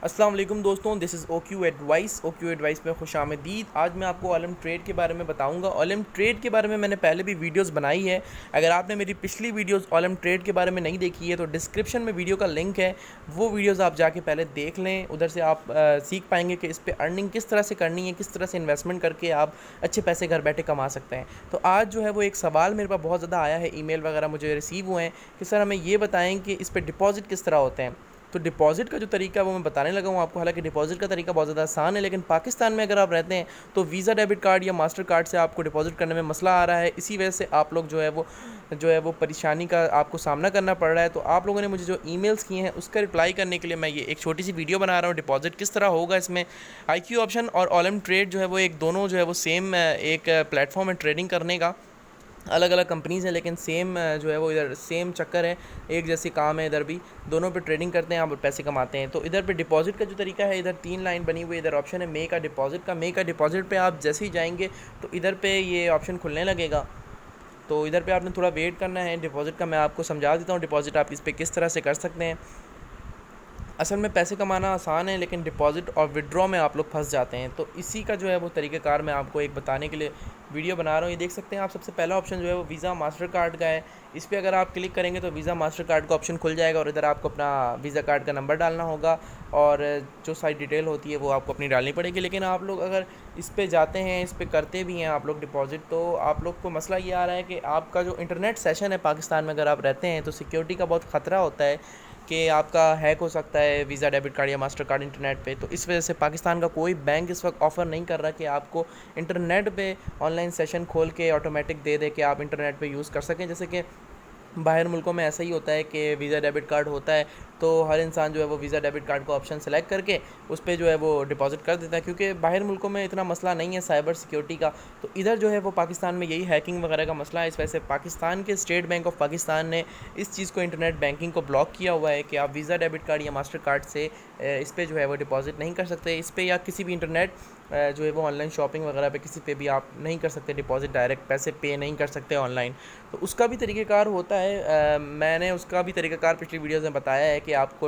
अस्सलाम वालेकुम दोस्तों, दिस इज़ ओक्यू एडवाइस में खुशामदीद। आज मैं आपको ऑलम ट्रेड के बारे में बताऊंगा। ऑलम ट्रेड के बारे में मैंने पहले भी वीडियोस बनाई है। अगर आपने मेरी पिछली वीडियोस ऑलम ट्रेड के बारे में नहीं देखी है तो डिस्क्रिप्शन में वीडियो का लिंक है, वो वीडियोस आप जाके पहले देख लें। उधर से आप सीख पाएंगे कि इस पर अर्निंग किस तरह से करनी है, किस तरह से इन्वेस्टमेंट करके आप अच्छे पैसे घर बैठे कमा सकते हैं। तो आज जो है वो एक सवाल मेरे पास बहुत ज़्यादा आया है, ईमेल वगैरह मुझे रिसीव हुए हैं कि सर हमें ये बताएं कि इस पर डिपॉज़िट किस तरह होते हैं। तो डिपॉज़िट का जो तरीका है वो मैं बताने लगा हूँ आपको। हालांकि डिपॉज़िट का तरीका बहुत ज़्यादा आसान है, लेकिन पाकिस्तान में अगर आप रहते हैं तो वीज़ा डेबिट कार्ड या मास्टर कार्ड से आपको डिपॉज़िट करने में मसला आ रहा है। इसी वजह से आप लोग जो है वो परेशानी का आपको सामना करना पड़ रहा है। तो आप लोगों ने मुझे जो ईमेल्स किए हैं उसका रिप्लाई करने के लिए मैं ये एक छोटी सी वीडियो बना रहा हूँ। डिपॉज़िट किस तरह होगा इसमें। IQ ऑप्शन और ऑलम ट्रेड जो है वो एक दोनों जो है वो सेम एक प्लेटफॉर्म है ट्रेडिंग करने का। अलग अलग कंपनीज़ हैं लेकिन सेम जो है वो इधर सेम चक्कर है, एक जैसी काम है। इधर भी दोनों पे ट्रेडिंग करते हैं, आप पैसे कमाते हैं। तो इधर पे डिपॉजिट का जो तरीका है, इधर 3 लाइन बनी हुई है। इधर ऑप्शन है मे का डिपॉजिट पे आप जैसे ही जाएंगे तो इधर पे ये ऑप्शन खुलने लगेगा। तो इधर पे आपने थोड़ा वेट करना है। डिपॉजिट का मैं आपको समझा देता हूँ, डिपॉजिट आप इस पर किस तरह से कर सकते हैं। असल में पैसे कमाना आसान है, लेकिन डिपॉज़िट और विड्रॉ में आप लोग फंस जाते हैं। तो इसी का जो है वो तरीक़ाकार मैं आपको एक बताने के लिए वीडियो बना रहा हूँ। ये देख सकते हैं आप, सबसे पहला ऑप्शन जो है वो वीज़ा मास्टर कार्ड का है। इस पर अगर आप क्लिक करेंगे तो वीज़ा मास्टर कार्ड का ऑप्शन खुल जाएगा और इधर आपको अपना वीज़ा कार्ड का नंबर डालना होगा और जो सारी डिटेल होती है वो आपको अपनी डालनी पड़ेगी। लेकिन आप लोग अगर इस पर जाते हैं, इस पर करते भी हैं आप लोग डिपॉज़िट, तो आप लोग को मसला ये आ रहा है कि आपका जो इंटरनेट सेशन है पाकिस्तान में अगर आप रहते हैं तो सिक्योरिटी का बहुत ख़तरा होता है कि आपका हैक हो सकता है वीज़ा डेबिट कार्ड या मास्टर कार्ड इंटरनेट पे। तो इस वजह से पाकिस्तान का कोई बैंक इस वक्त ऑफ़र नहीं कर रहा कि आपको इंटरनेट पे ऑनलाइन सेशन खोल के ऑटोमेटिक दे दे कि आप इंटरनेट पे यूज़ कर सकें। जैसे कि बाहर मुल्कों में ऐसा ही होता है कि वीज़ा डेबिट कार्ड होता है तो हर इंसान जो है वो वीज़ा डेबिट कार्ड को ऑप्शन सेलेक्ट करके उस पर जो है वो डिपॉजिट कर देता है, क्योंकि बाहर मुल्कों में इतना मसला नहीं है साइबर सिक्योरिटी का। तो इधर जो है वो पाकिस्तान में यही हैकिंग वगैरह का मसला है। इस वजह से पाकिस्तान के स्टेट बैंक ऑफ पाकिस्तान ने इस चीज़ को, इंटरनेट बैंकिंग को ब्लॉक किया हुआ है कि आप वीज़ा डेबिट कार्ड या मास्टर कार्ड से इस पर जो है वो डिपॉजिट नहीं कर सकते। इस पर या किसी भी इंटरनेट जो है वो ऑनलाइन शॉपिंग वगैरह पे किसी पे भी आप नहीं कर सकते डिपॉजिट, डायरेक्ट पैसे पे नहीं कर सकते ऑनलाइन। तो उसका भी तरीक़ाकार होता है। मैंने उसका भी तरीक़ाकार पिछली वीडियोज़ में बताया है कि आपको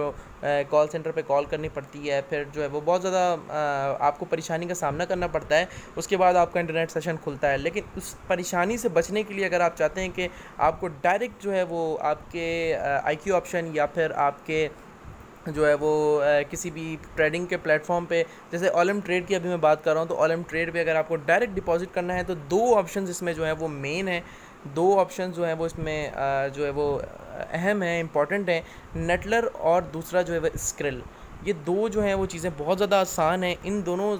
कॉल सेंटर पे कॉल करनी पड़ती है, फिर जो है वो बहुत ज़्यादा आपको परेशानी का सामना करना पड़ता है। उसके बाद आपका इंटरनेट सेशन खुलता है। लेकिन उस परेशानी से बचने के लिए अगर आप चाहते हैं कि आपको डायरेक्ट जो है वो आपके IQ ऑप्शन या फिर आपके जो है वो किसी भी ट्रेडिंग के प्लेटफॉर्म पे, जैसे ऑलम ट्रेड की अभी मैं बात कर रहा हूँ, तो ऑलम ट्रेड पे अगर आपको डायरेक्ट डिपॉजिट करना है तो दो ऑप्शंस इसमें जो है वो मेन है। दो ऑप्शंस जो है वो इसमें जो है वो अहम है, इंपॉर्टेंट है। नेटलर और दूसरा जो है वो स्क्रिल। ये दो जो हैं वो चीज़ें बहुत ज़्यादा आसान हैं। इन दोनों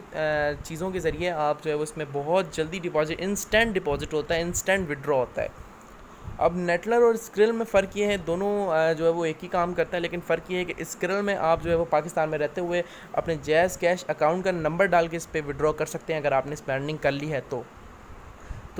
चीज़ों के ज़रिए आप जो है वो इसमें बहुत जल्दी डिपॉजिट, इंस्टेंट डिपॉजिट होता है, इंस्टेंट विड्रॉ होता है। अब नेटलर और स्क्रिल में फ़र्क ये है, दोनों जो है वो एक ही काम करता है, लेकिन फ़र्क ये है कि स्क्रिल में आप जो है वो पाकिस्तान में रहते हुए अपने जैज़ कैश अकाउंट का नंबर डाल के इस पर विड्रॉ कर सकते हैं अगर आपने स्पेंडिंग कर ली है तो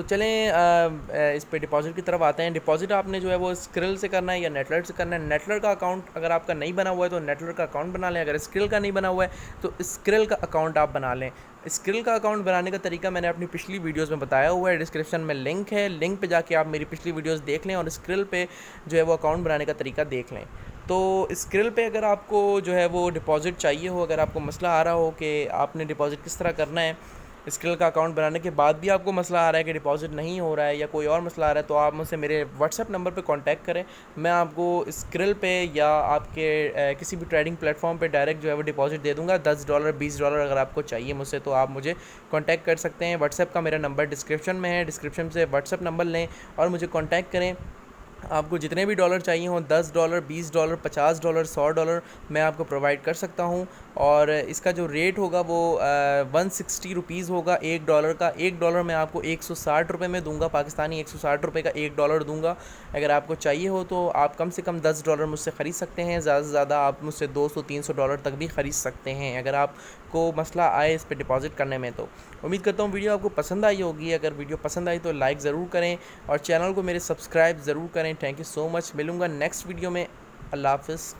चलें इस पे डिपॉज़िट की तरफ आते हैं। डिपॉज़िट आपने जो है वो स्क्रिल से करना है या नेटलर से करना है। नेटलर का अकाउंट अगर आपका नहीं बना हुआ है तो नेटलर का अकाउंट बना लें। अगर स्क्रिल का नहीं बना हुआ है तो स्क्रिल का अकाउंट आप बना लें। स्क्रिल का अकाउंट बनाने का तरीका मैंने अपनी पिछली वीडियोस में बताया हुआ है, डिस्क्रिप्शन में लिंक है, लिंक पे जाके आप मेरी पिछली वीडियोस देख लें और स्क्रिल पे जो है वो अकाउंट बनाने का तरीका देख लें। तो स्क्रिल पे अगर आपको जो है वो डिपॉज़िट चाहिए हो, अगर आपको मसला आ रहा हो कि आपने डिपॉज़िट किस तरह करना है, स्क्रिल का अकाउंट बनाने के बाद भी आपको मसला आ रहा है कि डिपॉज़िट नहीं हो रहा है या कोई और मसला आ रहा है, तो आप मुझसे मेरे व्हाट्सएप नंबर पे कांटेक्ट करें। मैं आपको स्क्रिल पे या आपके किसी भी ट्रेडिंग प्लेटफॉर्म पे डायरेक्ट जो है वो डिपॉज़िट दे दूँगा। $10 $20 अगर आपको चाहिए मुझसे तो आप मुझे कांटेक्ट कर सकते हैं। व्हाट्सएप का मेरा नंबर डिस्क्रिप्शन में है, डिस्क्रिप्शन से व्हाट्सएप नंबर लें और मुझे कॉन्टैक्ट करें। आपको जितने भी डॉलर चाहिए हों, $10 $20 $50 $100 मैं आपको प्रोवाइड कर सकता हूं। और इसका जो रेट होगा वो 160 रुपीज़ होगा $1 का। $1 मैं आपको 160 रुपये में दूंगा, पाकिस्तानी 160 रुपये का $1 दूंगा। अगर आपको चाहिए हो तो आप कम से कम $10 मुझसे ख़रीद सकते हैं, ज़्यादा से ज़्यादा आप मुझसे $200-300 तक भी ख़रीद सकते हैं अगर आपको मसला आए इस पर डिपॉज़िट करने में। तो उम्मीद करता हूँ वीडियो आपको पसंद आई होगी। अगर वीडियो पसंद आई तो लाइक ज़रूर करें और चैनल को मेरे सब्सक्राइब ज़रूर करें। Thank you so much. मिलूँगा नेक्स्ट वीडियो में। अल्लाह हाफ़िज़।